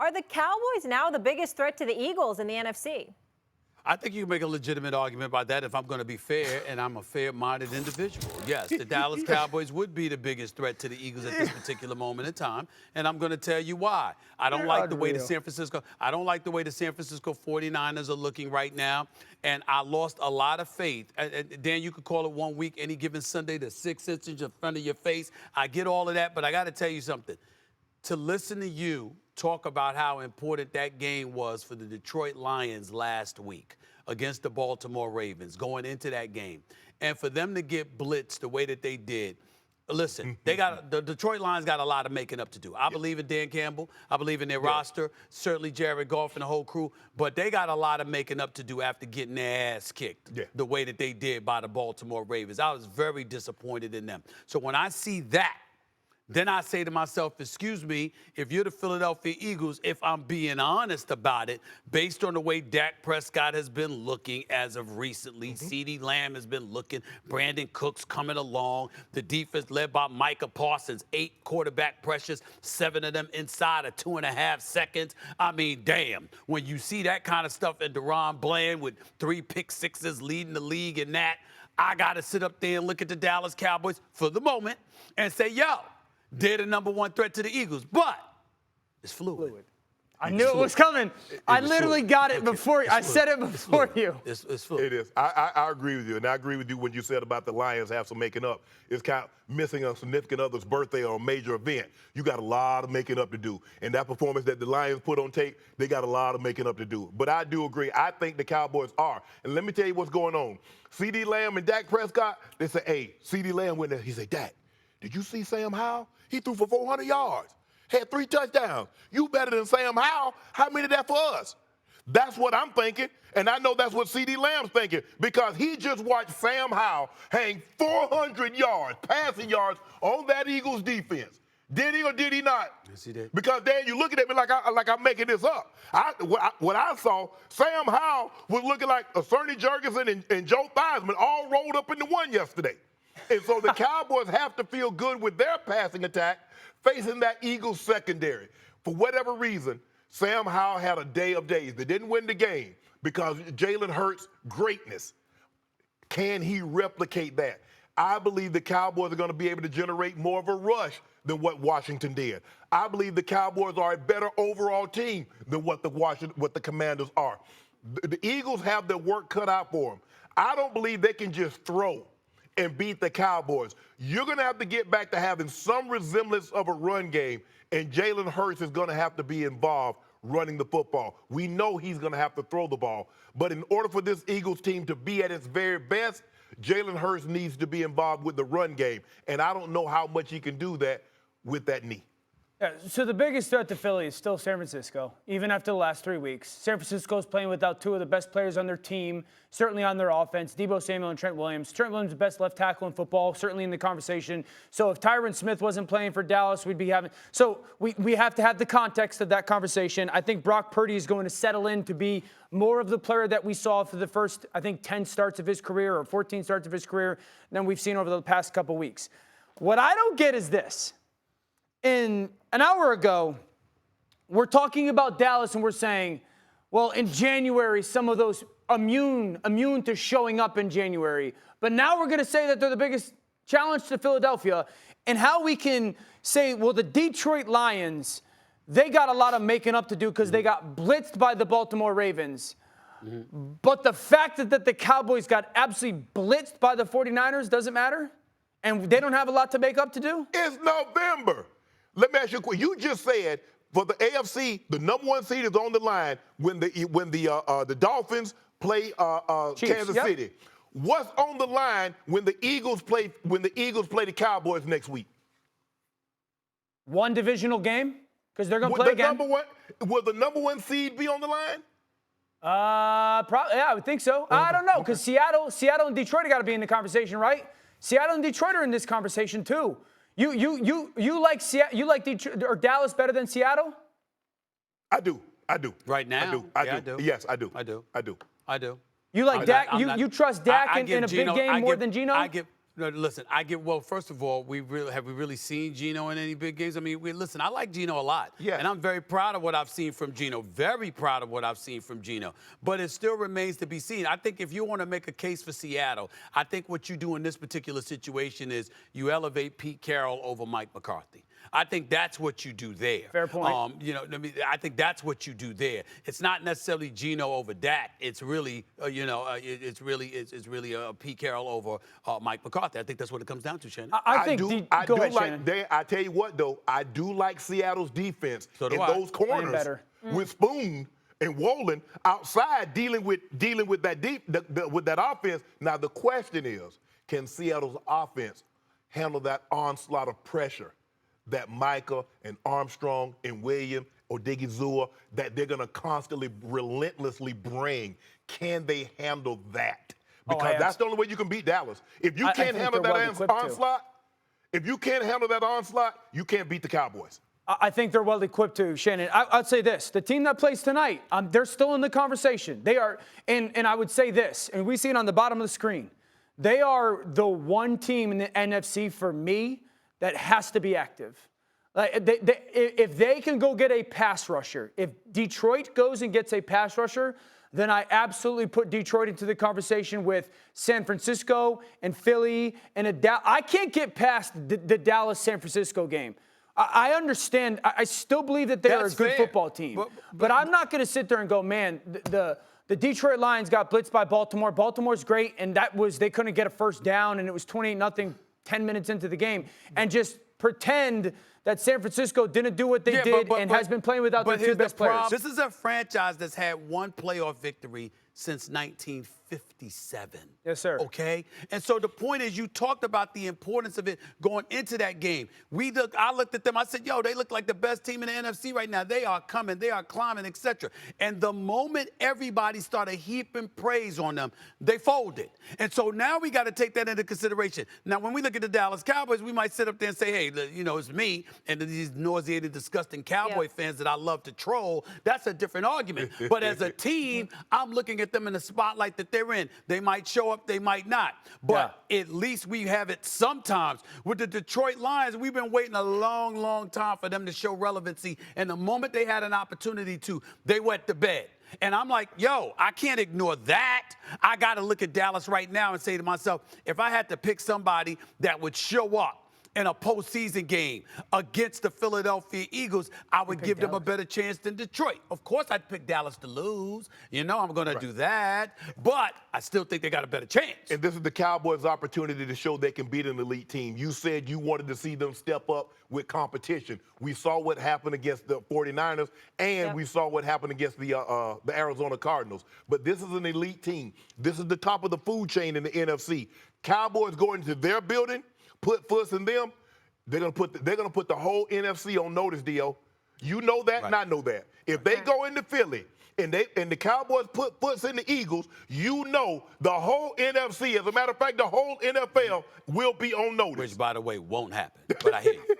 Are the Cowboys now the biggest threat to the Eagles in the NFC? I think you can make a legitimate argument about that if I'm going to be fair, and I'm a fair-minded individual. Yes, the Dallas Cowboys would be the biggest threat to the Eagles at this particular moment in time, and I'm going to tell you why. I don't like the way the San Francisco 49ers are looking right now, and I lost a lot of faith. Dan, you could call it 1 week, any given Sunday, the 6 inches in front of your face. I get all of that, but I got to tell you something. To listen to you talk about how important that game was for the Detroit Lions last week against the Baltimore Ravens, going into that game, and for them to get blitzed the way that they did. Listen, the Detroit Lions got a lot of making up to do. I believe in Dan Campbell. I believe in their roster, certainly Jared Goff and the whole crew, but they got a lot of making up to do after getting their ass kicked the way that they did by the Baltimore Ravens. I was very disappointed in them. So when I see that, then I say to myself, excuse me, if you're the Philadelphia Eagles, if I'm being honest about it, based on the way Dak Prescott has been looking as of recently, CeeDee Lamb has been looking, Brandon Cooks coming along, the defense led by Micah Parsons, 8 quarterback pressures, 7 of them inside of 2.5 seconds. I mean, damn, when you see that kind of stuff in Deron Bland with 3 pick sixes leading the league in that, I got to sit up there and look at the Dallas Cowboys for the moment and say, yo, they're the #1 threat to the Eagles, but it's fluid. I knew it was coming. I literally got it before you. I said it before you. It's fluid. It is. I agree with you, and I agree with you when you said about the Lions have some making up. It's kind of missing a significant other's birthday or a major event. You got a lot of making up to do, and that performance that the Lions put on tape, they got a lot of making up to do. But I do agree. I think the Cowboys are, and let me tell you what's going on. CeeDee Lamb and Dak Prescott, they say, hey, CeeDee Lamb went there. He said, Dak, did you see Sam Howell? He threw for 400 yards, had 3 touchdowns. You better than Sam Howell. How many of that for us? That's what I'm thinking, and I know that's what CeeDee Lamb's thinking because he just watched Sam Howell hang 400 yards, passing yards on that Eagles defense. Did he or did he not? Yes, he did. Because, Dan, you're looking at me like I'm making this up. What I saw, Sam Howell was looking like Cerny Jurgensen and Joe Theismann all rolled up into one yesterday. And so the Cowboys have to feel good with their passing attack facing that Eagles secondary. For whatever reason, Sam Howell had a day of days. They didn't win the game because Jalen Hurts' greatness. Can he replicate that? I believe the Cowboys are going to be able to generate more of a rush than what Washington did. I believe the Cowboys are a better overall team than what the Commanders are. The Eagles have their work cut out for them. I don't believe they can just throw and beat the Cowboys. You're going to have to get back to having some resemblance of a run game, and Jalen Hurts is going to have to be involved running the football. We know he's going to have to throw the ball, but in order for this Eagles team to be at its very best, Jalen Hurts needs to be involved with the run game, and I don't know how much he can do that with that knee. Yeah, so the biggest threat to Philly is still San Francisco, even after the last 3 weeks. San Francisco's playing without 2 of the best players on their team, certainly on their offense, Deebo Samuel and Trent Williams. Trent Williams, the best left tackle in football, certainly in the conversation. So if Tyron Smith wasn't playing for Dallas, we'd be having – so we have to have the context of that conversation. I think Brock Purdy is going to settle in to be more of the player that we saw for the first, I think, 10 starts of his career or 14 starts of his career than we've seen over the past couple weeks. What I don't get is this. In an hour ago, we're talking about Dallas and we're saying, well, in January, some of those immune to showing up in January. But now we're going to say that they're the biggest challenge to Philadelphia, and how we can say, well, the Detroit Lions, they got a lot of making up to do because they got blitzed by the Baltimore Ravens. But the fact that the Cowboys got absolutely blitzed by the 49ers doesn't matter? And they don't have a lot to make up to do? It's November. Let me ask you a question. You just said for the AFC, the #1 seed is on the line when the Dolphins play Kansas City. What's on the line when the Eagles play the Cowboys next week? One divisional game because they're going to play again. Will the #1 seed be on the line? Probably. Yeah, I would think so. I don't know because Seattle and Detroit got to be in the conversation, right? Seattle and Detroit are in this conversation too. You like Detroit or Dallas better than Seattle? I do. Right now? I do. Yes, I do. I do. I do. I do. You like Dak? You trust Dak in a big game more than Geno? No, listen, well, first of all, have we really seen Geno in any big games? I mean, listen, I like Geno a lot. Yeah. And I'm very proud of what I've seen from Geno. Very proud of what I've seen from Geno. But it still remains to be seen. I think if you want to make a case for Seattle, I think what you do in this particular situation is you elevate Pete Carroll over Mike McCarthy. I think that's what you do there. Fair point. I think that's what you do there. It's not necessarily Geno over Dak. It's really, it's really Pete Carroll over Mike McCarthy. I think that's what it comes down to, Shannon. I tell you what, though, I do like Seattle's defense So in do I. those corners better. with Spoon and Wolin outside dealing with that offense. Now the question is, can Seattle's offense handle that onslaught of pressure that Micah and Armstrong and Williams or Odigizua, that they're going to constantly, relentlessly bring? Can they handle that? Because that's the only way you can beat Dallas. If you can't handle that onslaught, you can't beat the Cowboys. I think they're well equipped to, Shannon. I'd say this. The team that plays tonight, they're still in the conversation. They are, and I would say this, and we see it on the bottom of the screen. They are the one team in the NFC for me that has to be active. Like if they can go get a pass rusher, if Detroit goes and gets a pass rusher, then I absolutely put Detroit into the conversation with San Francisco and Philly and I can't get past the Dallas-San Francisco game. I understand. I still believe that they're a good football team. But I'm not going to sit there and go, man, the Detroit Lions got blitzed by Baltimore. Baltimore's great, and they couldn't get a first down, and it was 28-0 10 minutes into the game, and just pretend that San Francisco didn't do what they did and has been playing without their two best players. This is a franchise that's had one playoff victory since 1957. Yes, sir. Okay? And so the point is, you talked about the importance of it going into that game. I looked at them, I said, yo, they look like the best team in the NFC right now. They are coming, they are climbing, etc. And the moment everybody started heaping praise on them, they folded. And so now we got to take that into consideration. Now, when we look at the Dallas Cowboys, we might sit up there and say, hey, it's me and these nauseated, disgusting Cowboy fans that I love to troll. That's a different argument. But as a team, I'm looking at them in the spotlight that they're in. They might show up, they might not. But at least we have it sometimes. With the Detroit Lions, we've been waiting a long, long time for them to show relevancy. And the moment they had an opportunity to, they went to bed. And I'm like, yo, I can't ignore that. I got to look at Dallas right now and say to myself, if I had to pick somebody that would show up in a postseason game against the Philadelphia Eagles, I would give them a better chance than Detroit. Of course, I'd pick Dallas to lose. I'm going to do that. But I still think they got a better chance. And this is the Cowboys' opportunity to show they can beat an elite team. You said you wanted to see them step up with competition. We saw what happened against the 49ers, and we saw what happened against the Arizona Cardinals. But this is an elite team. This is the top of the food chain in the NFC. Cowboys go into their building, put foots in them, they're gonna put the whole NFC on notice, Dio. You know that, and I know that. If they go into Philly and the Cowboys put foots in the Eagles, you know the whole NFC, as a matter of fact, the whole NFL will be on notice. Which, by the way, won't happen. But I hear you.